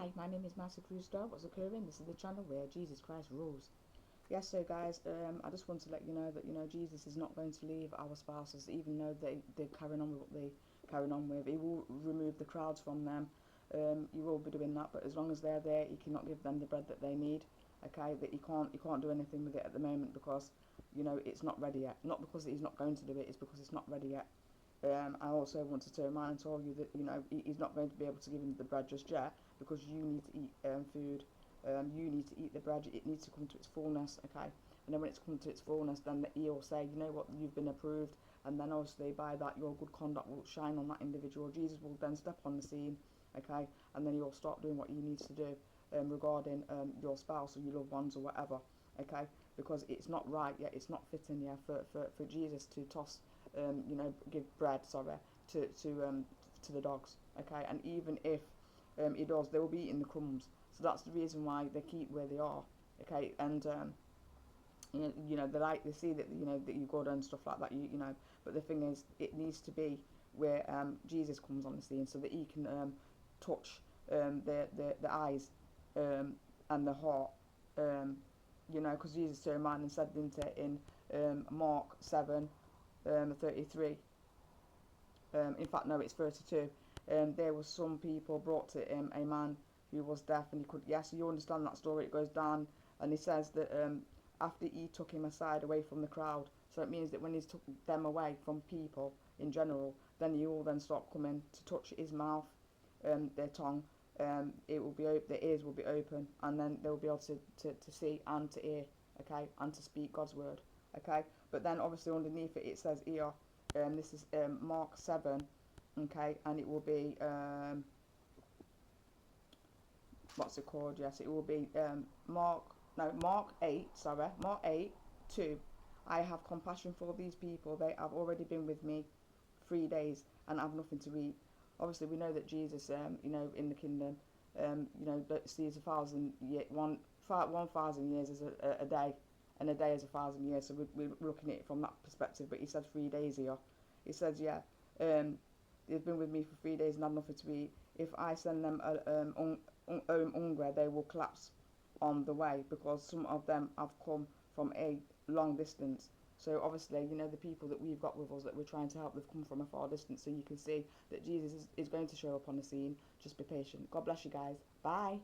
Hi, my name is Marcy Cruzdo. What's occurring? This is the channel where Jesus Christ rules. Yes, so guys, I just want to let you know that Jesus is not going to leave our spouses, even though they're carrying on with what they carrying on with. He will remove the crowds from them. He will be doing that, but as long as they're there, he cannot give them the bread that they need. Okay, that he can't do anything with it at the moment because it's not ready yet. Not because he's not going to do it, it's because it's not ready yet. I also wanted to remind and tell you that he's not going to be able to give him the bread just yet because you need to eat food. You need to eat the bread. It needs to come to its fullness, okay? And then when it's come to its fullness, then he'll say, you know what, you've been approved. And then obviously by that, your good conduct will shine on that individual. Jesus will then step on the scene, okay? And then he'll start doing what he needs to do regarding your spouse or your loved ones or whatever, okay? Because it's not right yet, it's not fitting, yeah, for Jesus to toss, give bread, to the dogs, okay? And even if he does, they will be eating the crumbs. So that's the reason why they keep where they are, okay? And they see that that you're good and stuff like that, But the thing is, it needs to be where Jesus comes on the scene so that he can touch the eyes and the heart, because Jesus turned around and said in Mark 7:33. In fact, no, it's 32. There was some people brought to him a man who was deaf, and he could. Yes, you understand that story. It goes down, and he says that after he took him aside away from the crowd, so it means that when he's took them away from people in general, then he will then start coming to touch his mouth, their tongue. It will be the ears will be open, and then they will be able to see and to hear, okay, and to speak God's word, okay. But then obviously underneath it says here. This is Mark 7, okay, and it will be, what's it called? Yes, it will be Mark 8, sorry, Mark 8, 2. I have compassion for these people. They have already been with me 3 days and have nothing to eat. Obviously, we know that Jesus, in the kingdom, that sees 1,000 years as a day, and a day is 1,000 years. So we're looking at it from that perspective. But he said 3 days here. He says, yeah, they've been with me for 3 days and have nothing to eat. If I send them hungry, they will collapse on the way because some of them have come from a long distance. So obviously, the people that we've got with us that we're trying to help, they've come from a far distance. So you can see that Jesus is going to show up on the scene. Just be patient. God bless you guys. Bye.